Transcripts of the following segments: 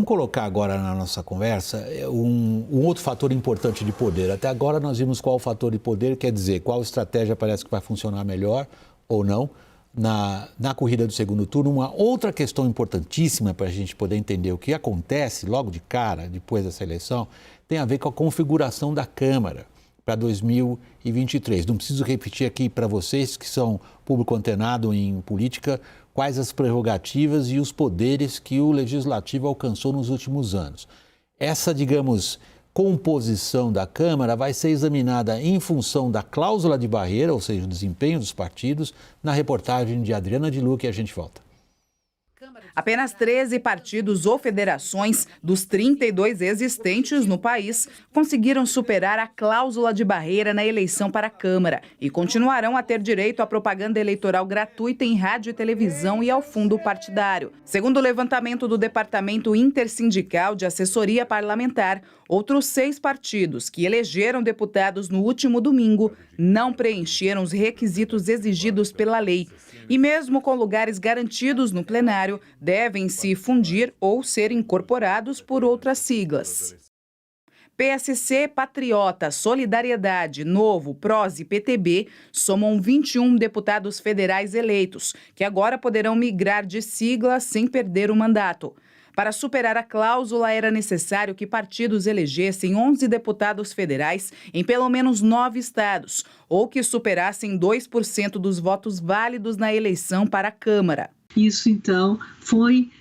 colocar agora na nossa conversa um outro fator importante de poder. Até agora nós vimos qual o fator de poder, quer dizer, qual estratégia parece que vai funcionar melhor ou não na corrida do segundo turno. Uma outra questão importantíssima para a gente poder entender o que acontece logo de cara, depois dessa eleição, tem a ver com a configuração da Câmara para 2023. Não preciso repetir aqui para vocês que são público antenado em política, quais as prerrogativas e os poderes que o Legislativo alcançou nos últimos anos. Essa, digamos, composição da Câmara vai ser examinada em função da cláusula de barreira, ou seja, o desempenho dos partidos, na reportagem de Adriana de Luca, e a gente volta. Apenas 13 partidos ou federações dos 32 existentes no país conseguiram superar a cláusula de barreira na eleição para a Câmara e continuarão a ter direito à propaganda eleitoral gratuita em rádio e televisão e ao fundo partidário. Segundo o levantamento do Departamento Intersindical de Assessoria Parlamentar, outros 6 partidos que elegeram deputados no último domingo não preencheram os requisitos exigidos pela lei. E mesmo com lugares garantidos no plenário, devem se fundir ou ser incorporados por outras siglas. PSC, Patriota, Solidariedade, Novo, PROS e PTB somam 21 deputados federais eleitos, que agora poderão migrar de sigla sem perder o mandato. Para superar a cláusula, era necessário que partidos elegessem 11 deputados federais em pelo menos 9 estados, ou que superassem 2% dos votos válidos na eleição para a Câmara. Isso, então, foi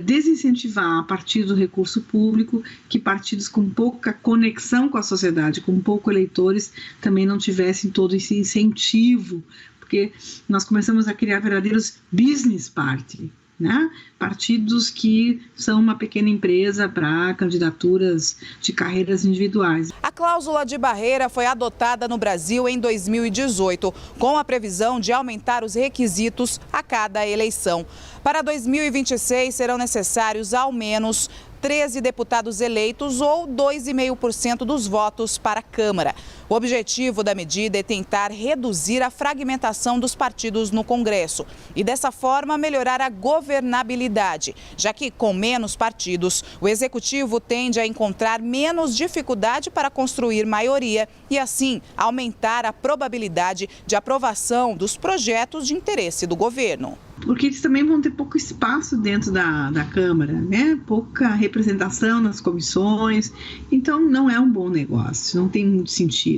desincentivar a partir do recurso público que partidos com pouca conexão com a sociedade, com poucos eleitores, também não tivessem todo esse incentivo, porque nós começamos a criar verdadeiros business party, né? Partidos que são uma pequena empresa para candidaturas de carreiras individuais. A cláusula de barreira foi adotada no Brasil em 2018, com a previsão de aumentar os requisitos a cada eleição. Para 2026 serão necessários ao menos 13 deputados eleitos ou 2,5% dos votos para a Câmara. O objetivo da medida é tentar reduzir a fragmentação dos partidos no Congresso e, dessa forma, melhorar a governabilidade, já que, com menos partidos, o Executivo tende a encontrar menos dificuldade para construir maioria e, assim, aumentar a probabilidade de aprovação dos projetos de interesse do governo. Porque eles também vão ter pouco espaço dentro da Câmara, né? Pouca representação nas comissões, então não é um bom negócio, não tem muito sentido.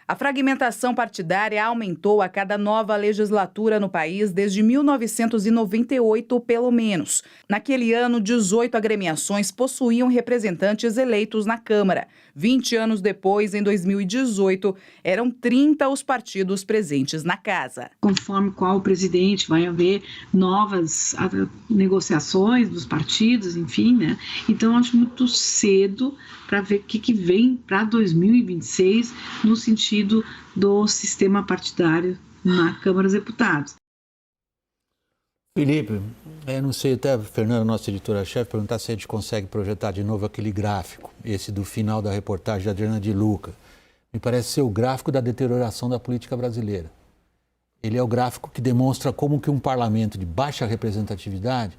A fragmentação partidária aumentou a cada nova legislatura no país desde 1998, pelo menos. Naquele ano, 18 agremiações possuíam representantes eleitos na Câmara. 20 anos depois, em 2018, eram 30 os partidos presentes na casa. Conforme qual o presidente vai haver novas negociações dos partidos, enfim, né? Então, acho muito cedo para ver o que vem para 2026 no sentido do sistema partidário na Câmara dos Deputados. Felipe, eu não sei, até a Fernanda, nossa editora-chefe, perguntar se a gente consegue projetar de novo aquele gráfico, esse do final da reportagem da Adriana de Luca. Me parece ser o gráfico da deterioração da política brasileira. Ele é o gráfico que demonstra como que um parlamento de baixa representatividade,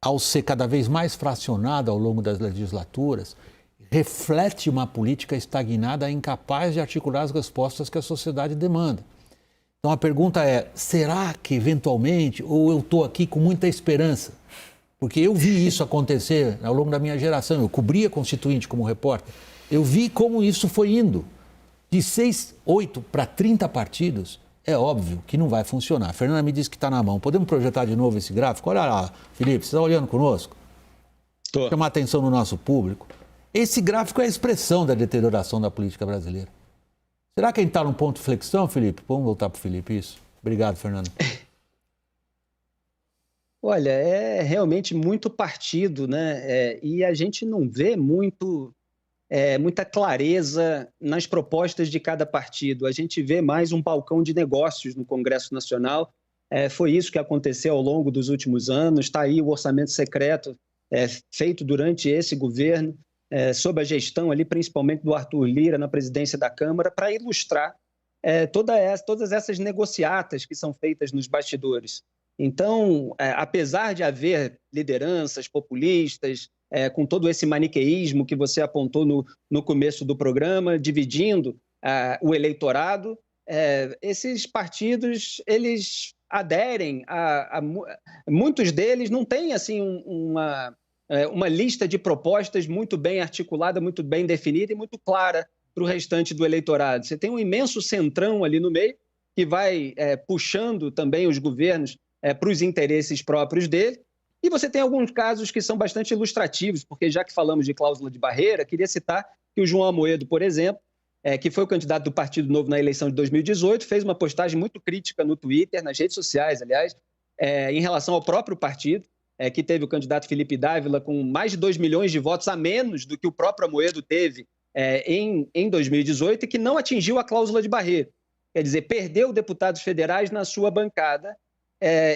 ao ser cada vez mais fracionado ao longo das legislaturas, reflete uma política estagnada, incapaz de articular as respostas que a sociedade demanda. Então a pergunta é, será que eventualmente, ou eu estou aqui com muita esperança? Porque eu vi isso acontecer ao longo da minha geração, eu cobri a Constituinte como repórter, eu vi como isso foi indo. De 6, 8 para 30 partidos, é óbvio que não vai funcionar. A Fernanda me disse que está na mão. Podemos projetar de novo esse gráfico? Olha lá, Felipe, você está olhando conosco? Tô. Chamar a atenção do nosso público. Esse gráfico é a expressão da deterioração da política brasileira. Será que a gente está num ponto de flexão, Felipe? Vamos voltar para o Felipe, isso. Obrigado, Fernando. Olha, é realmente muito partido, né? E a gente não vê muita clareza nas propostas de cada partido. A gente vê mais um balcão de negócios no Congresso Nacional. Foi isso que aconteceu ao longo dos últimos anos. Está aí o orçamento secreto feito durante esse governo, sob a gestão ali, principalmente do Arthur Lira na presidência da Câmara, para ilustrar todas essas negociatas que são feitas nos bastidores. Então, apesar de haver lideranças populistas, com todo esse maniqueísmo que você apontou no começo do programa, dividindo o eleitorado. Esses partidos, eles aderem muitos deles não têm assim uma lista de propostas muito bem articulada, muito bem definida e muito clara para o restante do eleitorado. Você tem um imenso centrão ali no meio que vai puxando também os governos para os interesses próprios dele. E você tem alguns casos que são bastante ilustrativos, porque já que falamos de cláusula de barreira, queria citar que o João Amoedo, por exemplo, que foi o candidato do Partido Novo na eleição de 2018, fez uma postagem muito crítica no Twitter, nas redes sociais, aliás, em relação ao próprio partido, que teve o candidato Felipe Dávila com mais de 2 milhões de votos a menos do que o próprio Amoedo teve em 2018 e que não atingiu a cláusula de barreira. Quer dizer, perdeu deputados federais na sua bancada.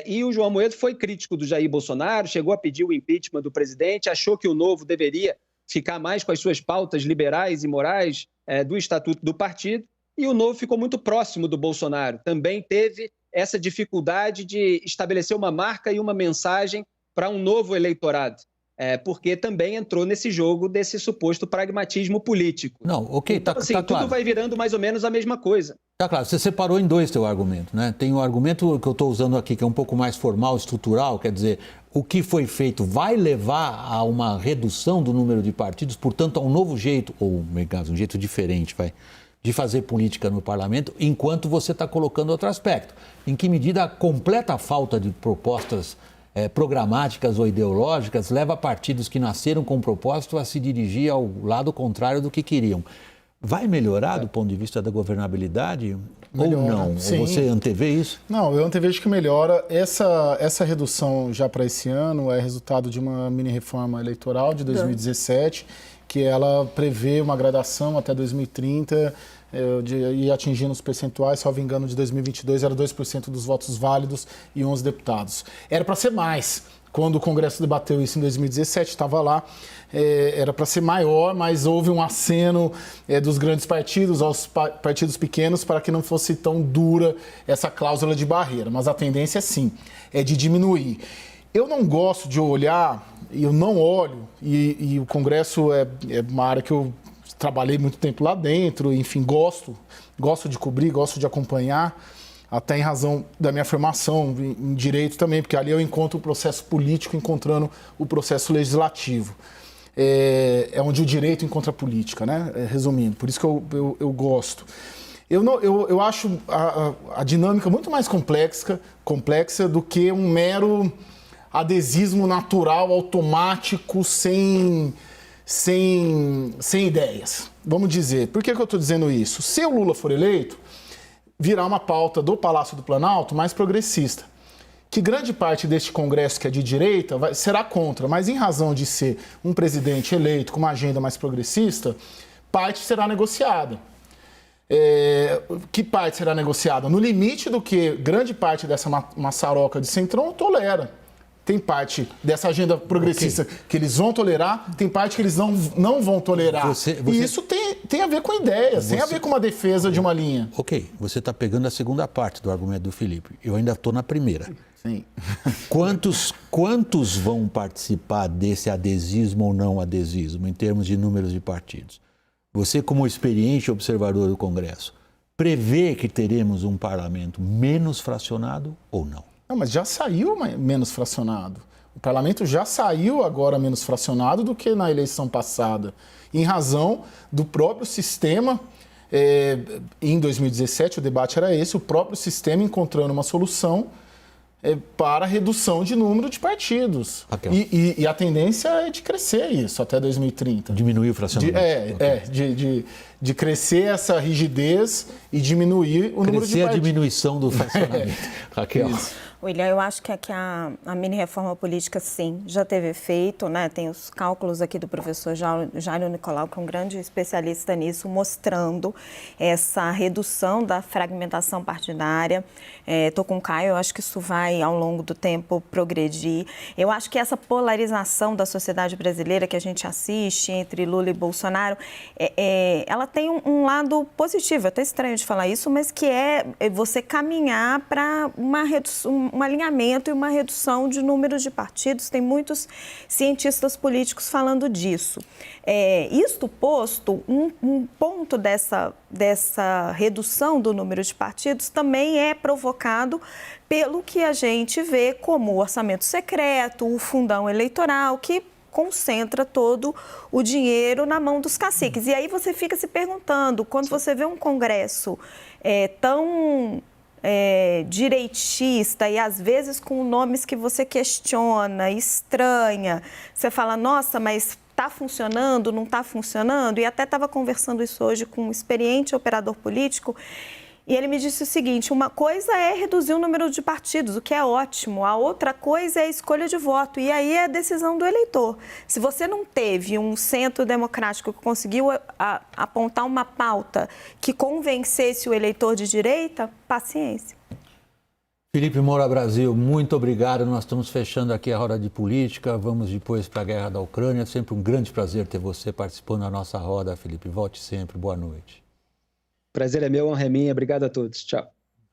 E o João Amoedo foi crítico do Jair Bolsonaro, chegou a pedir o impeachment do presidente, achou que o Novo deveria ficar mais com as suas pautas liberais e morais do estatuto do partido, e o Novo ficou muito próximo do Bolsonaro. Também teve essa dificuldade de estabelecer uma marca e uma mensagem para um novo eleitorado, porque também entrou nesse jogo desse suposto pragmatismo político. Não, ok, então, assim, tá claro. Tudo vai virando mais ou menos a mesma coisa. Tá claro, você separou em dois teu argumento, né? Tem o argumento que eu estou usando aqui, que é um pouco mais formal, estrutural, quer dizer, o que foi feito vai levar a uma redução do número de partidos, portanto, a um novo jeito, ou, no caso, um jeito diferente, de fazer política no parlamento, enquanto você está colocando outro aspecto. Em que medida a completa falta de propostas programáticas ou ideológicas leva partidos que nasceram com propósito a se dirigir ao lado contrário do que queriam. Vai melhorar do ponto de vista da governabilidade ou não? Sim. Ou você antevê isso? Não, eu antevejo que melhora. Essa redução já para esse ano é resultado de uma mini-reforma eleitoral de 2017, que ela prevê uma gradação até 2030 e atingindo os percentuais, salvo engano, de 2022 era 2% dos votos válidos e 11 deputados. Era para ser mais. Quando o Congresso debateu isso em 2017, estava lá, era para ser maior, mas houve um aceno dos grandes partidos aos partidos pequenos para que não fosse tão dura essa cláusula de barreira. Mas a tendência, sim, é de diminuir. Eu não gosto de olhar, e eu não olho, e o Congresso é uma área que eu trabalhei muito tempo lá dentro, enfim, gosto de cobrir, gosto de acompanhar, até em razão da minha formação em direito também, porque ali eu encontro o processo político encontrando o processo legislativo. É onde o direito encontra a política, né? Resumindo, por isso que eu gosto. Eu acho a dinâmica muito mais complexa do que um mero adesismo natural, automático, sem ideias. Vamos dizer, por que eu estou dizendo isso? Se o Lula for eleito, virá uma pauta do Palácio do Planalto mais progressista, que grande parte deste Congresso que é de direita será contra, mas em razão de ser um presidente eleito com uma agenda mais progressista, parte será negociada. Que parte será negociada? No limite do que grande parte dessa maçaroca de centrão tolera. Tem parte dessa agenda progressista que eles vão tolerar, tem parte que eles não vão tolerar. E isso tem a ver com ideias, tem a ver com uma defesa de uma linha. Ok, você está pegando a segunda parte do argumento do Felipe. Eu ainda estou na primeira. Sim. Quantos vão participar desse adesismo ou não adesismo, em termos de números de partidos? Você, como experiente observador do Congresso, prevê que teremos um parlamento menos fracionado ou não? Não, mas já saiu menos fracionado. O parlamento já saiu agora menos fracionado do que na eleição passada, em razão do próprio sistema. Em 2017, o debate era esse, o próprio sistema encontrando uma solução para a redução de número de partidos. E a tendência é de crescer isso até 2030. Diminuir o fracionamento. De crescer essa rigidez e diminuir o número de partidos. Crescer a diminuição do fracionamento. Raquel. Isso. William, eu acho que a mini-reforma política, sim, já teve efeito, né? Tem os cálculos aqui do professor Jairo Nicolau, que é um grande especialista nisso, mostrando essa redução da fragmentação partidária. Estou com o Caio, eu acho que isso vai, ao longo do tempo, progredir. Eu acho que essa polarização da sociedade brasileira que a gente assiste entre Lula e Bolsonaro, ela tem um lado positivo, é até estranho de falar isso, mas que é você caminhar para uma redução, um alinhamento e uma redução de números de partidos. Tem muitos cientistas políticos falando disso. Isto posto, um ponto dessa redução do número de partidos também é provocado pelo que a gente vê como o orçamento secreto, o fundão eleitoral, que concentra todo o dinheiro na mão dos caciques. E aí você fica se perguntando, quando você vê um Congresso tão direitista e às vezes com nomes que você questiona, estranha, você fala, nossa, mas está funcionando, não está funcionando? E até estava conversando isso hoje com um experiente operador político, e ele me disse o seguinte, uma coisa é reduzir o número de partidos, o que é ótimo, a outra coisa é a escolha de voto, e aí é a decisão do eleitor. Se você não teve um centro democrático que conseguiu apontar uma pauta que convencesse o eleitor de direita, paciência. Felipe Moura Brasil, muito obrigado. Nós estamos fechando aqui a roda de política. Vamos depois para a guerra da Ucrânia. É sempre um grande prazer ter você participando da nossa roda, Felipe. Volte sempre. Boa noite. Prazer é meu, honra é minha. Obrigado a todos. Tchau.